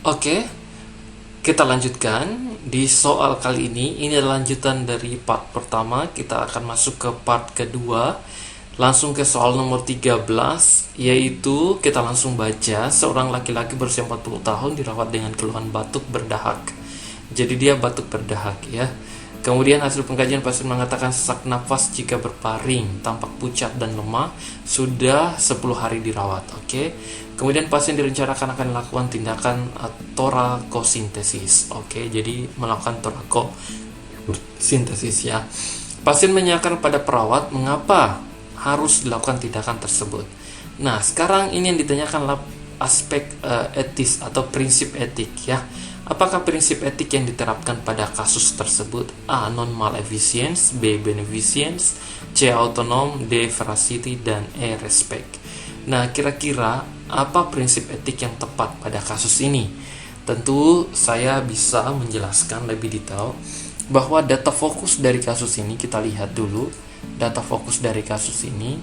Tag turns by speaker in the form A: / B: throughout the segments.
A: Oke, kita lanjutkan di soal kali ini. Ini adalah lanjutan dari part pertama. Kita akan masuk ke part kedua. Langsung ke soal nomor 13, yaitu kita langsung baca. Seorang laki-laki berusia 40 tahun dirawat dengan keluhan batuk berdahak. Jadi dia batuk berdahak ya. Kemudian hasil pengkajian pasien mengatakan sesak nafas jika berbaring, tampak pucat dan lemah, sudah 10 hari dirawat. Oke. Kemudian pasien direncanakan akan melakukan tindakan torakosintesis. Oke, jadi melakukan torakosintesis ya. Pasien menanyakan pada perawat mengapa harus dilakukan tindakan tersebut. Nah, sekarang ini yang ditanyakan adalah aspek etis atau prinsip etik ya. Apakah prinsip etik yang diterapkan pada kasus tersebut? A. Non-maleficence, B. Beneficence, C. Autonom, D. Veracity, dan E. Respect. Nah, kira-kira apa prinsip etik yang tepat pada kasus ini? Tentu saya bisa menjelaskan lebih detail bahwa data fokus dari kasus ini kita lihat dulu. Data fokus dari kasus ini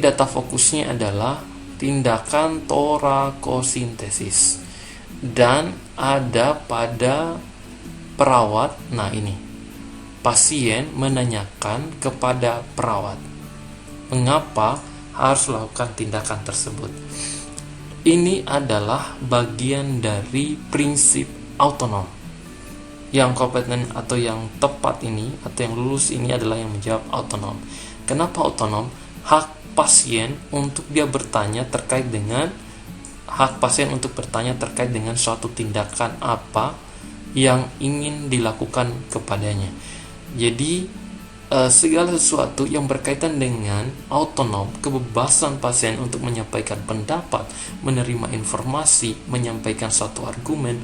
A: data fokusnya adalah tindakan torakosintesis dan ada pada perawat. Nah, ini pasien menanyakan kepada perawat mengapa harus melakukan tindakan tersebut. Ini adalah bagian dari prinsip autonom. Yang kompeten atau yang tepat ini atau yang lulus ini adalah yang menjawab autonom. Kenapa autonom? Hak pasien untuk dia bertanya terkait dengan suatu tindakan apa yang ingin dilakukan kepadanya. Jadi segala sesuatu yang berkaitan dengan autonom, kebebasan pasien untuk menyampaikan pendapat, menerima informasi, menyampaikan suatu argumen,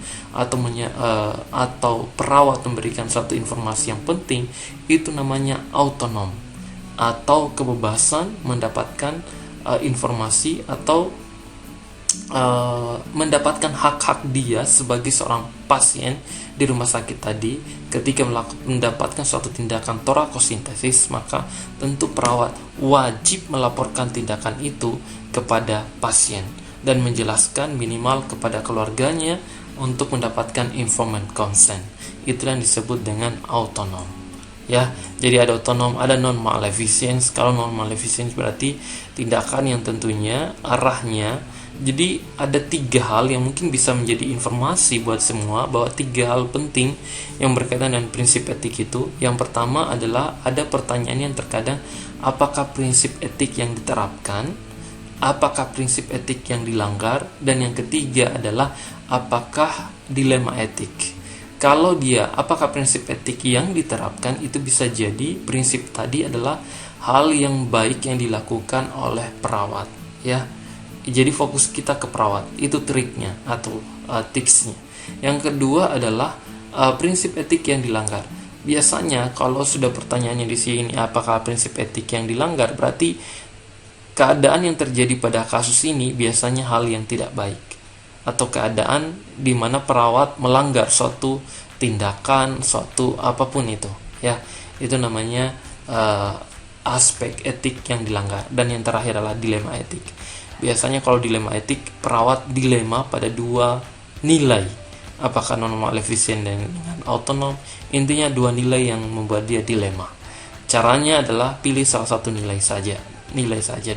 A: atau perawat memberikan suatu informasi yang penting, itu namanya autonom atau kebebasan mendapatkan informasi atau mendapatkan hak-hak dia sebagai seorang pasien di rumah sakit tadi. Ketika mendapatkan suatu tindakan torakosintesis, maka tentu perawat wajib melaporkan tindakan itu kepada pasien dan menjelaskan minimal kepada keluarganya untuk mendapatkan informed consent. Itulah yang disebut dengan autonom ya. Jadi ada autonom, ada non maleficence. Kalau non maleficence berarti tindakan yang tentunya arahnya, jadi ada 3 hal yang mungkin bisa menjadi informasi buat semua, bahwa 3 hal penting yang berkaitan dengan prinsip etik itu. Yang pertama adalah ada pertanyaan yang terkadang apakah prinsip etik yang diterapkan, apakah prinsip etik yang dilanggar, dan yang ketiga adalah apakah dilema etik. Kalau dia apakah prinsip etik yang diterapkan, itu bisa jadi prinsip tadi adalah hal yang baik yang dilakukan oleh perawat ya. Jadi fokus kita ke perawat, itu triknya atau tipsnya. Yang kedua adalah prinsip etik yang dilanggar. Biasanya kalau sudah pertanyaannya di sini apakah prinsip etik yang dilanggar, berarti keadaan yang terjadi pada kasus ini biasanya hal yang tidak baik atau keadaan di mana perawat melanggar suatu tindakan, suatu apapun itu ya. Itu namanya aspek etik yang dilanggar. Dan yang terakhir adalah dilema etik. Biasanya kalau dilema etik, perawat dilema pada 2 nilai, apakah non maleficent dengan autonom. Intinya 2 nilai yang membuat dia dilema. Caranya adalah pilih salah satu nilai saja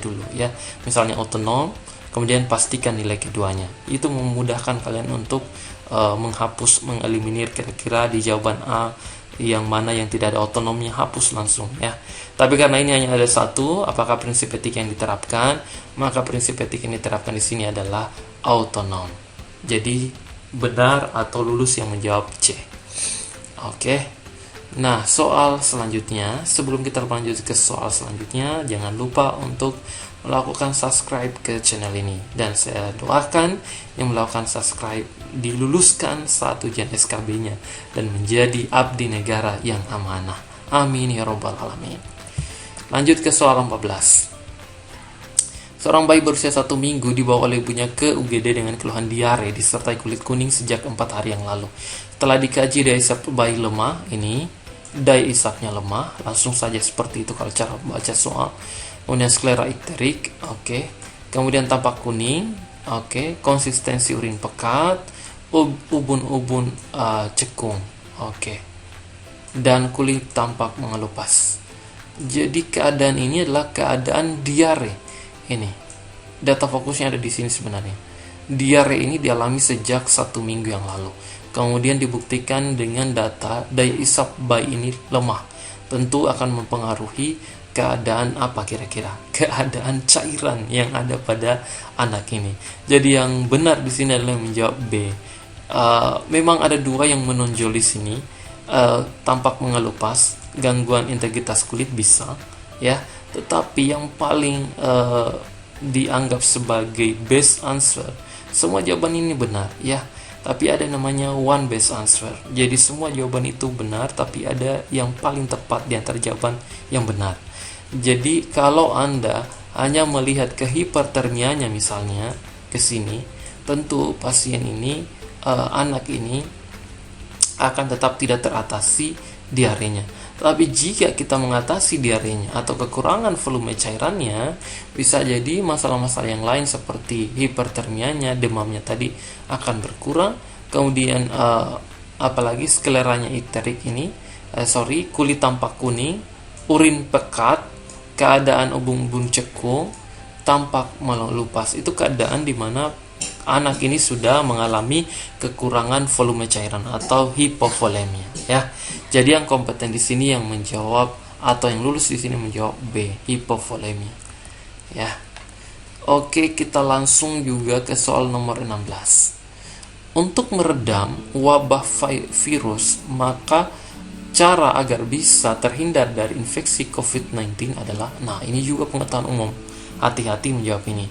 A: dulu ya. Misalnya autonom, kemudian pastikan nilai keduanya. Itu memudahkan kalian untuk mengeliminir kira-kira di jawaban A yang mana yang tidak ada otonomnya, hapus langsung ya. Tapi karena ini hanya ada satu, apakah prinsip etik yang diterapkan, maka prinsip etik yang diterapkan di sini adalah autonom. Jadi benar atau lulus yang menjawab C. Oke. Nah, soal selanjutnya, sebelum kita lanjut ke soal selanjutnya, jangan lupa untuk melakukan subscribe ke channel ini. Dan saya doakan yang melakukan subscribe diluluskan saat ujian SKB-nya dan menjadi abdi negara yang amanah. Amin ya robbal alamin. Lanjut ke soal 14. Seorang bayi berusia 1 minggu dibawa oleh ibunya ke UGD dengan keluhan diare disertai kulit kuning sejak 4 hari yang lalu. Setelah dikaji daya isap bayi lemah, daya isapnya lemah, langsung saja seperti itu kalau cara baca soal. Kemudian sklera ikterik, oke. Kemudian tampak kuning, oke. Konsistensi urin pekat, ubun-ubun cekung. Oke. Dan kulit tampak mengelupas. Jadi keadaan ini adalah keadaan diare. Ini data fokusnya ada di sini sebenarnya. Diare ini dialami sejak 1 minggu yang lalu. Kemudian dibuktikan dengan data daya isap bayi ini lemah. Tentu akan mempengaruhi keadaan apa kira-kira? Keadaan cairan yang ada pada anak ini. Jadi yang benar di sini adalah menjawab B. Memang ada 2 yang menonjol di sini. Tampak mengelupas, gangguan integritas kulit bisa, ya. Tetapi yang paling dianggap sebagai best answer, semua jawaban ini benar, ya. Tapi ada namanya one best answer. Jadi semua jawaban itu benar, tapi ada yang paling tepat di antara jawaban yang benar. Jadi kalau Anda hanya melihat ke hipertermianya misalnya ke sini, tentu pasien ini, anak ini akan tetap tidak teratasi diarenya. Tapi jika kita mengatasi diarenya atau kekurangan volume cairannya, bisa jadi masalah-masalah yang lain seperti hipertermianya, demamnya tadi akan berkurang. Kemudian apalagi skleranya icteric ini, kulit tampak kuning, urin pekat, keadaan ubun-ubun cekung, tampak melupas. Itu keadaan di mana anak ini sudah mengalami kekurangan volume cairan atau hipovolemia, ya. Jadi yang kompeten di sini yang menjawab atau yang lulus di sini menjawab B, hipovolemia, ya. Oke, kita langsung juga ke soal nomor 16. Untuk meredam wabah virus, maka cara agar bisa terhindar dari infeksi COVID-19 adalah, nah ini juga pengetahuan umum. Hati-hati menjawab ini.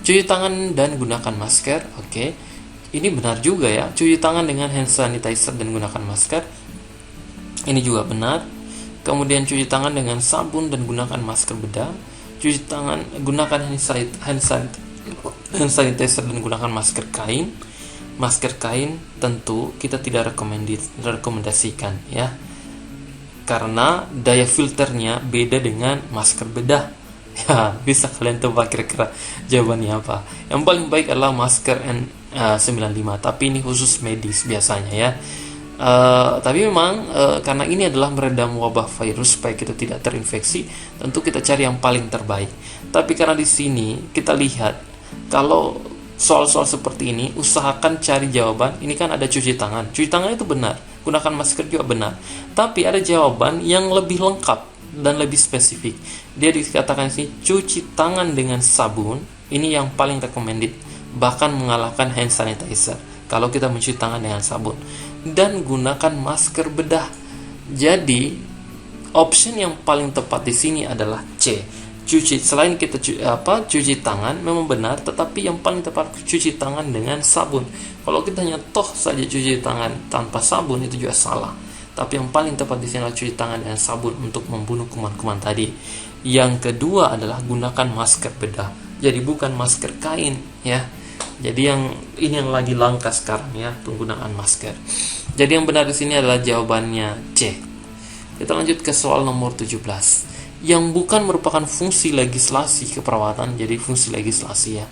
A: Cuci tangan dan gunakan masker. Oke. Ini benar juga ya. Cuci tangan dengan hand sanitizer dan gunakan masker. Ini juga benar. Kemudian cuci tangan dengan sabun dan gunakan masker bedah. Cuci tangan, gunakan hand sanitizer dan gunakan masker kain. Masker kain tentu kita tidak rekomendasikan, ya. Karena daya filternya beda dengan masker bedah. Ya, bisa kalian tebak kira-kira jawabannya apa. Yang paling baik adalah masker N95, tapi ini khusus medis biasanya, ya. Tapi memang karena ini adalah meredam wabah virus supaya kita tidak terinfeksi, tentu kita cari yang paling terbaik. Tapi karena di sini kita lihat kalau soal-soal seperti ini, usahakan cari jawaban. Ini kan ada cuci tangan. Cuci tangan itu benar, gunakan masker juga benar. Tapi ada jawaban yang lebih lengkap dan lebih spesifik. Dia dikatakan sini cuci tangan dengan sabun. Ini yang paling recommended, bahkan mengalahkan hand sanitizer kalau kita mencuci tangan dengan sabun, dan gunakan masker bedah. Jadi option yang paling tepat di sini adalah C. Selain kita cuci tangan memang benar, tetapi yang paling tepat cuci tangan dengan sabun. Kalau kita hanya saja cuci tangan tanpa sabun, itu juga salah. Tapi yang paling tepat di sini adalah cuci tangan dengan sabun untuk membunuh kuman-kuman tadi. Yang kedua adalah gunakan masker bedah. Jadi bukan masker kain, ya. Jadi ini yang lagi langka sekarang, ya, penggunaan masker. Jadi yang benar di sini adalah jawabannya C. Kita lanjut ke soal nomor 17. Yang bukan merupakan fungsi legislasi keperawatan. Jadi fungsi legislasi, ya.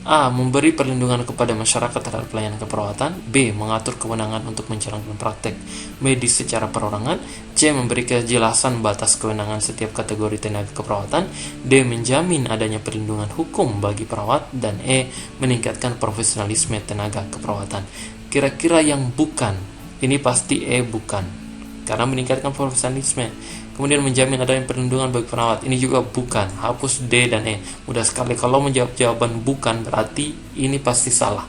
A: A. Memberi perlindungan kepada masyarakat terhadap pelayanan keperawatan. B. Mengatur kewenangan untuk menjalankan praktek medis secara perorangan. C. Memberi kejelasan batas kewenangan setiap kategori tenaga keperawatan. D. Menjamin adanya perlindungan hukum bagi perawat. Dan E. Meningkatkan profesionalisme tenaga keperawatan. Kira-kira yang bukan, ini pasti E, bukan, karena meningkatkan profesionalisme. Kemudian menjamin adanya perlindungan bagi perawat, ini juga bukan. Hapus D dan E. Mudah sekali kalau menjawab jawaban bukan, berarti ini pasti salah.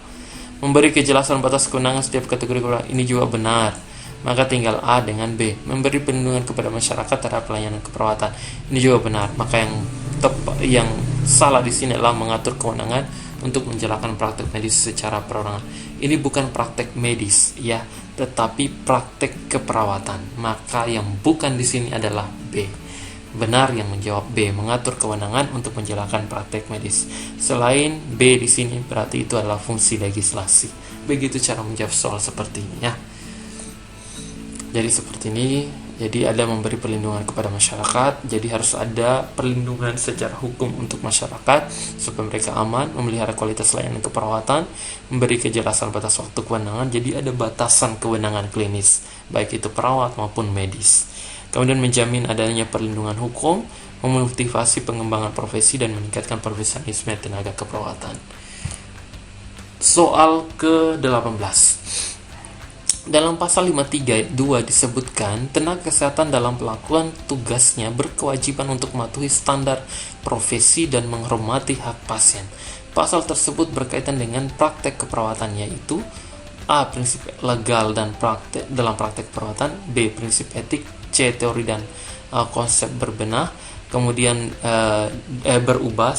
A: Memberi kejelasan batas kewenangan setiap kategori perawat, ini juga benar. Maka tinggal A dengan B. Memberi perlindungan kepada masyarakat terhadap pelayanan keperawatan, ini juga benar. Maka yang salah di sini adalah mengatur kewenangan untuk menjalankan praktek medis secara perorangan. Ini bukan praktek medis, ya, tetapi praktek keperawatan. Maka yang bukan di sini adalah B. Benar yang menjawab B, mengatur kewenangan untuk menjalankan praktek medis. Selain B di sini berarti itu adalah fungsi legislasi. Begitu cara menjawab soal seperti ini, ya. Jadi seperti ini Jadi ada memberi perlindungan kepada masyarakat, jadi harus ada perlindungan secara hukum untuk masyarakat supaya mereka aman, memelihara kualitas layanan keperawatan, memberi kejelasan batas waktu kewenangan, jadi ada batasan kewenangan klinis, baik itu perawat maupun medis. Kemudian menjamin adanya perlindungan hukum, memotivasi pengembangan profesi dan meningkatkan profesionalisme tenaga keperawatan. Soal ke-18. Dalam pasal 53 ayat 2 disebutkan, tenaga kesehatan dalam pelakuan tugasnya berkewajiban untuk mematuhi standar profesi dan menghormati hak pasien. Pasal tersebut berkaitan dengan praktek keperawatan, yaitu A. Prinsip legal dan praktek dalam praktek keperawatan, B. Prinsip etik, C. Teori dan konsep berbenah, kemudian berubah,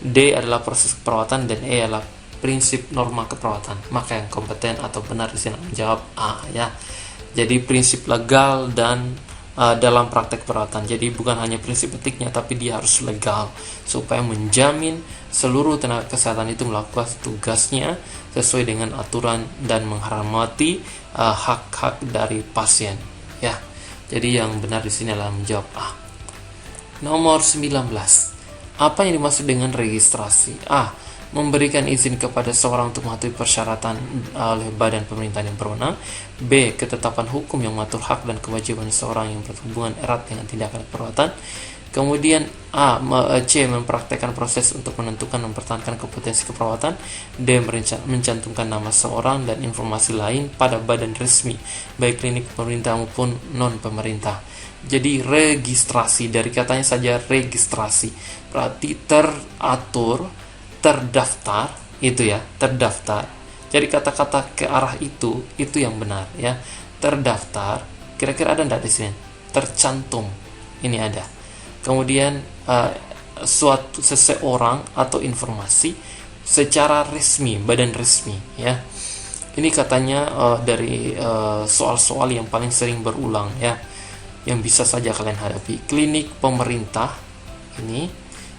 A: D adalah proses keperawatan, dan E adalah prinsip norma keperawatan. Maka yang kompeten atau benar di sini menjawab A, ya. Jadi prinsip legal dan dalam praktek perawatan. Jadi bukan hanya prinsip etiknya, tapi dia harus legal supaya menjamin seluruh tenaga kesehatan itu melakukan tugasnya sesuai dengan aturan dan menghormati hak-hak dari pasien, ya. Jadi yang benar di sini adalah menjawab A. Nomor 19. Apa yang dimaksud dengan registrasi? A. Memberikan izin kepada seorang untuk mematuhi persyaratan oleh badan pemerintahan yang berwenang. B. Ketetapan hukum yang mengatur hak dan kewajiban seorang yang berhubungan erat dengan tindakan perawatan. Kemudian C. Mempraktekkan proses untuk menentukan dan mempertahankan kompetensi keperawatan. D. Mencantumkan nama seorang dan informasi lain pada badan resmi, baik klinik pemerintah maupun non-pemerintah. Jadi registrasi, dari katanya saja registrasi, berarti teratur, terdaftar, itu ya, terdaftar. Jadi kata-kata ke arah itu yang benar, ya. Terdaftar, kira-kira ada enggak di sini? Tercantum, ini ada. Kemudian suatu seseorang atau informasi secara resmi, badan resmi, ya. Ini katanya dari soal-soal yang paling sering berulang, ya, yang bisa saja kalian hadapi. Klinik pemerintah ini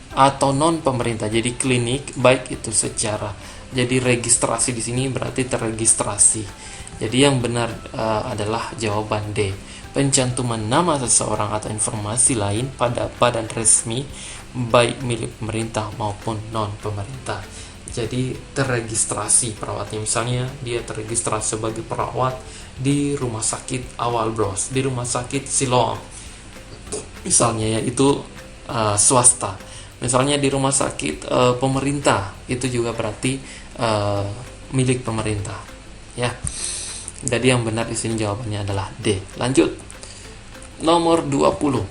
A: atau non pemerintah. Jadi klinik baik itu secara, jadi registrasi di sini berarti terregistrasi. Jadi yang benar adalah jawaban D. Pencantuman nama seseorang atau informasi lain pada badan resmi baik milik pemerintah maupun non pemerintah. Jadi terregistrasi perawatnya, misalnya dia terregistrasi sebagai perawat di rumah sakit Awal Bros, di rumah sakit Siloam, misalnya, ya, itu swasta. Misalnya di rumah sakit pemerintah, itu juga berarti milik pemerintah, ya. Jadi yang benar di sini jawabannya adalah D. Lanjut. Nomor 20.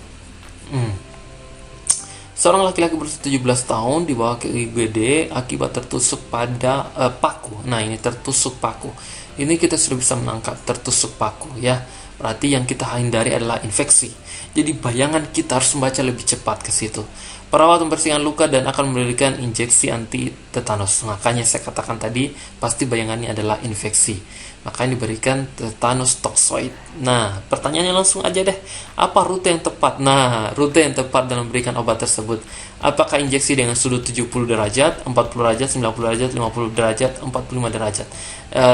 A: Seorang laki-laki berusia 17 tahun dibawa ke IGD akibat tertusuk pada paku. Nah, ini tertusuk paku. Ini kita sudah bisa menangkap tertusuk paku, ya. Berarti yang kita hindari adalah infeksi. Jadi bayangan kita harus membaca lebih cepat ke situ. Perawat membersihkan luka dan akan memberikan injeksi anti tetanus. Makanya saya katakan tadi, pasti bayangannya adalah infeksi. Makanya diberikan tetanus toksoid. Nah, pertanyaannya langsung aja deh. Apa rute yang tepat? Nah, rute yang tepat dalam memberikan obat tersebut. Apakah injeksi dengan sudut 70 derajat, 40 derajat, 90 derajat, 50 derajat, 45 derajat?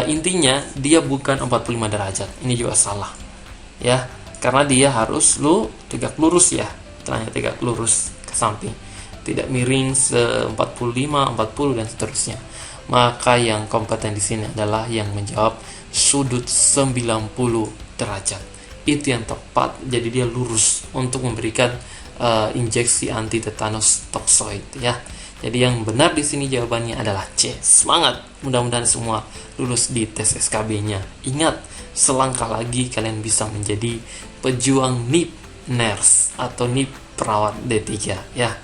A: Intinya, dia bukan 45 derajat. Ini juga salah, ya. Karena dia harus tegak lurus, ya. Caranya tegak lurus ke samping, tidak miring 45, 40 dan seterusnya. Maka yang kompeten di sini adalah yang menjawab sudut 90 derajat. Itu yang tepat. Jadi dia lurus untuk memberikan injeksi anti tetanus toksoid, ya. Jadi yang benar di sini jawabannya adalah C. Semangat, mudah-mudahan semua lulus di tes SKB-nya. Ingat, selangkah lagi kalian bisa menjadi pejuang NIP nurse atau NIP perawat D3, ya.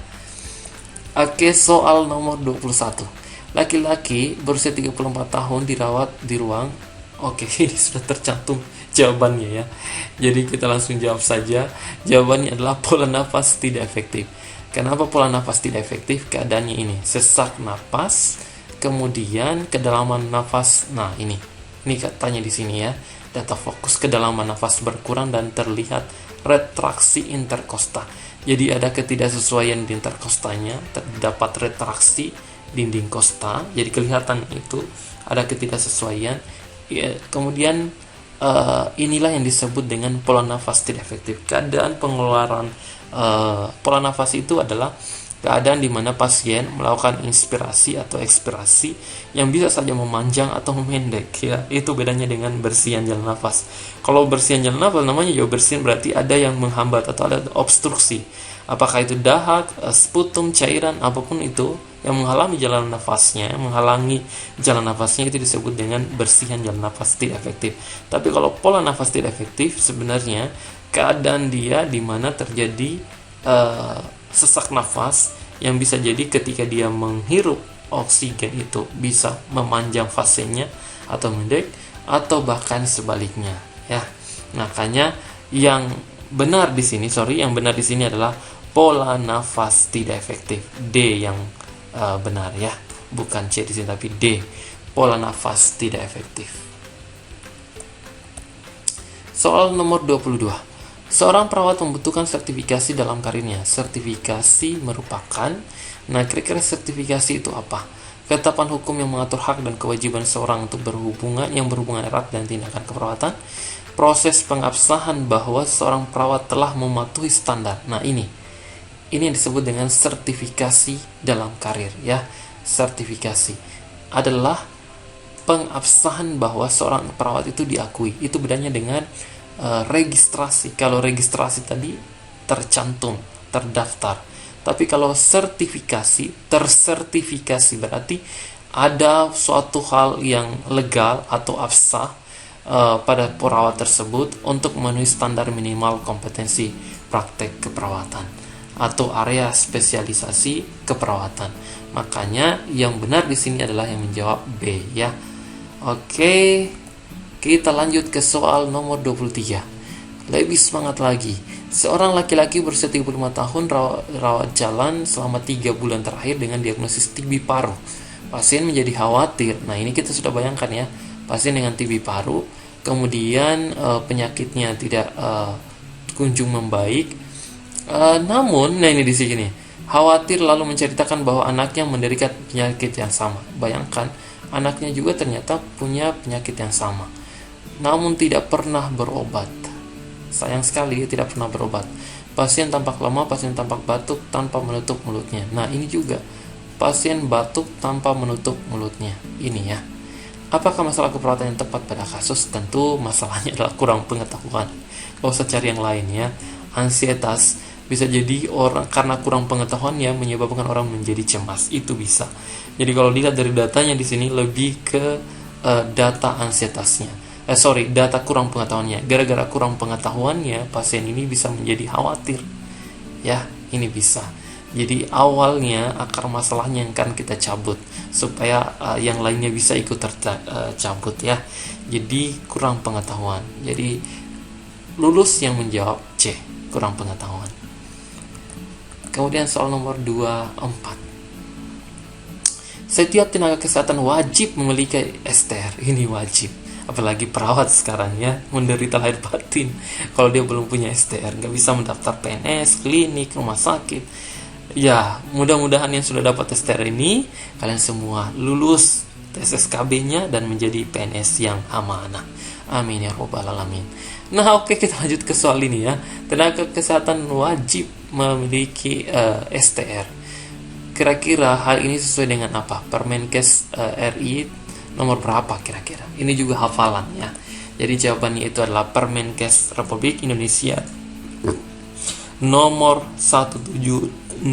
A: Oke, soal nomor 21. Laki-laki berusia 34 tahun dirawat di ruang. Oke, ini sudah tercantum jawabannya, ya. Jadi kita langsung jawab saja. Jawabannya adalah pola nafas tidak efektif. Kenapa pola nafas tidak efektif? Keadaannya ini, sesak napas, kemudian kedalaman nafas. Nah, ini katanya di sini, ya. Data fokus kedalaman nafas berkurang dan terlihat retraksi interkosta. Jadi ada ketidaksesuaian di interkostanya, terdapat retraksi dinding kosta. Jadi kelihatan itu ada ketidaksesuaian. Ya, kemudian inilah yang disebut dengan pola nafas tidak efektif. Keadaan pengeluaran pola nafas itu adalah keadaan di mana pasien melakukan inspirasi atau ekspirasi yang bisa saja memanjang atau memendek, ya. Itu bedanya dengan bersihan jalan nafas. Kalau bersihan jalan nafas namanya juga bersihan, berarti ada yang menghambat atau ada obstruksi. Apakah itu dahak, sputum, cairan, apapun itu yang menghalangi jalan nafasnya itu disebut dengan bersihan jalan nafas tidak efektif. Tapi kalau pola nafas tidak efektif sebenarnya keadaan dia di mana terjadi sesak nafas yang bisa jadi ketika dia menghirup oksigen itu bisa memanjang fasenya atau mendek, atau bahkan sebaliknya, ya. Makanya yang benar di sini adalah pola nafas tidak efektif. D yang benar, ya, bukan C di sini tapi D, pola nafas tidak efektif. Soal nomor 22. Seorang perawat membutuhkan sertifikasi dalam karirnya. Sertifikasi merupakan, kira-kira sertifikasi itu apa? Ketetapan hukum yang mengatur hak dan kewajiban seorang untuk berhubungan erat dan tindakan keperawatan. Proses pengabsahan bahwa seorang perawat telah mematuhi standar. Nah, ini yang disebut dengan sertifikasi dalam karir, ya. Sertifikasi adalah pengabsahan bahwa seorang perawat itu diakui. Itu bedanya dengan registrasi. Kalau registrasi tadi tercantum, terdaftar. Tapi kalau tersertifikasi berarti ada suatu hal yang legal atau absah pada perawat tersebut untuk memenuhi standar minimal kompetensi praktek keperawatan atau area spesialisasi keperawatan. Makanya yang benar di sini adalah yang menjawab B, ya. Oke. Kita lanjut ke soal nomor 23. Lebih semangat lagi. Seorang laki-laki berusia 35 tahun rawat jalan selama 3 bulan terakhir dengan diagnosis TB paru. Pasien menjadi khawatir. Nah, ini kita sudah bayangkan, ya. Pasien dengan TB paru, kemudian penyakitnya tidak kunjung membaik. Namun, ini di sini. Khawatir lalu menceritakan bahwa anaknya menderita penyakit yang sama. Bayangkan, anaknya juga ternyata punya penyakit yang sama, namun tidak pernah berobat. Sayang sekali, tidak pernah berobat. Pasien tampak lemah, pasien tampak batuk tanpa menutup mulutnya. Nah, ini juga pasien batuk tanpa menutup mulutnya. Ini, ya. Apakah masalah keperawatan yang tepat pada kasus? Tentu masalahnya adalah kurang pengetahuan. Gak usah cari yang lain, ya. Ansietas bisa jadi orang karena kurang pengetahuannya menyebabkan orang menjadi cemas. Itu bisa. Jadi kalau dilihat dari datanya di sini lebih ke data ansietasnya. Data kurang pengetahuannya. Gara-gara kurang pengetahuannya, pasien ini bisa menjadi khawatir. Ya, ini bisa. Jadi awalnya akar masalahnya yang akan kita cabut supaya yang lainnya bisa ikut tercabut, ya. Jadi kurang pengetahuan. Jadi lulus yang menjawab C, kurang pengetahuan. Kemudian soal nomor 24. Setiap tenaga kesehatan wajib memiliki STR. Ini wajib. Apalagi perawat sekarang, ya, menderita lahir batin kalau dia belum punya STR, nggak bisa mendaftar PNS, klinik, rumah sakit. Ya, mudah-mudahan yang sudah dapat STR ini kalian semua lulus tes SKB-nya dan menjadi PNS yang amanah. Amin ya robbal alamin. Nah, oke, kita lanjut ke soal ini, ya. Tenaga kesehatan wajib memiliki STR. Kira-kira hal ini sesuai dengan apa? Permenkes RI nomor berapa kira-kira? Ini juga hafalan, ya. Jadi jawabannya itu adalah Permenkes Republik Indonesia nomor 1796.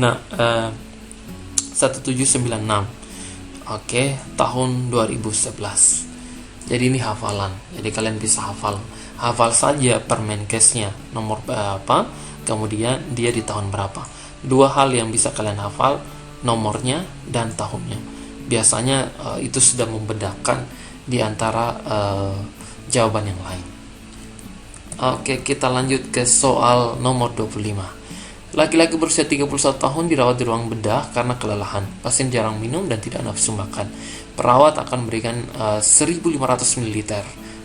A: Oke, tahun 2011. Jadi ini hafalan. Jadi kalian bisa hafal saja Permenkesnya nomor berapa, kemudian dia di tahun berapa. Dua hal yang bisa kalian hafal, nomornya dan tahunnya. Biasanya itu sudah membedakan di antara jawaban yang lain. Oke, kita lanjut ke soal nomor 25. Laki-laki berusia 31 tahun dirawat di ruang bedah karena kelelahan. Pasien jarang minum dan tidak nafsu makan. Perawat akan memberikan 1.500 ml.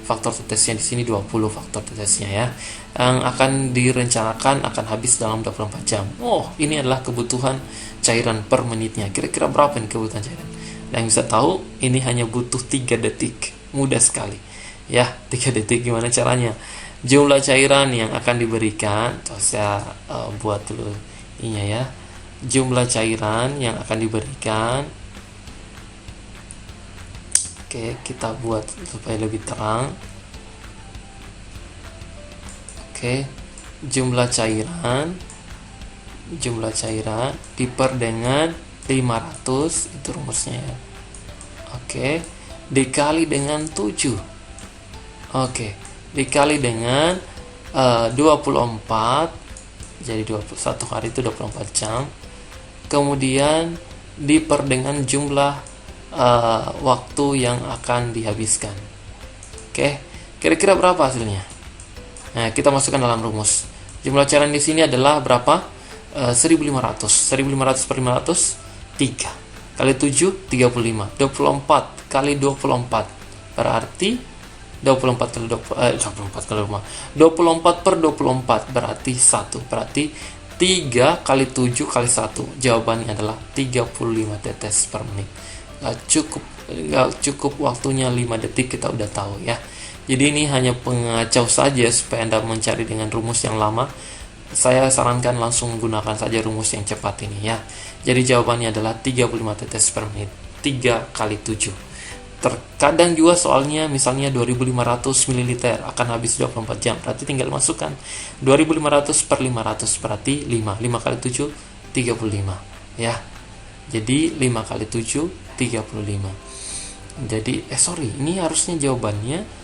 A: Faktor tetesnya di sini 20 faktor tetesnya, ya. Yang akan direncanakan akan habis dalam 24 jam. Oh, ini adalah kebutuhan cairan per menitnya. Kira-kira berapa nih kebutuhan cairan? Yang bisa tahu, ini hanya butuh 3 detik. Mudah sekali. Ya, 3 detik gimana caranya? Jumlah cairan yang akan diberikan, saya buat dulu ininya ya. Jumlah cairan yang akan diberikan. Oke, kita buat supaya lebih terang. Oke, jumlah cairan diper dengan 500, itu rumusnya ya. Oke, dikali dengan 7. Oke, dikali dengan 24, jadi 21 hari itu 24 jam. Kemudian diper dengan jumlah waktu yang akan dihabiskan. Oke, kira-kira berapa hasilnya? Nah, kita masukkan dalam rumus. Jumlah cairan di sini adalah berapa? 1500. 1500 per 500 3 kali 7 35. 24 kali 24 berarti 24 kali 24 per 24 berarti 1. Berarti 3 kali 7 kali 1. Jawabannya adalah 35 tetes per menit. Gak cukup waktunya 5 detik, kita udah tahu ya. Jadi ini hanya pengacau saja supaya Anda mencari dengan rumus yang lama. Saya sarankan langsung gunakan saja rumus yang cepat ini ya. Jadi jawabannya adalah 35 tetes per menit. 3 kali 7. Terkadang juga soalnya misalnya 2500 ml akan habis 24 jam. Berarti tinggal masukkan 2500 per 500 berarti 5. 5 kali 7 35 ya. Jadi 5 kali 7 35. Jadi ini harusnya jawabannya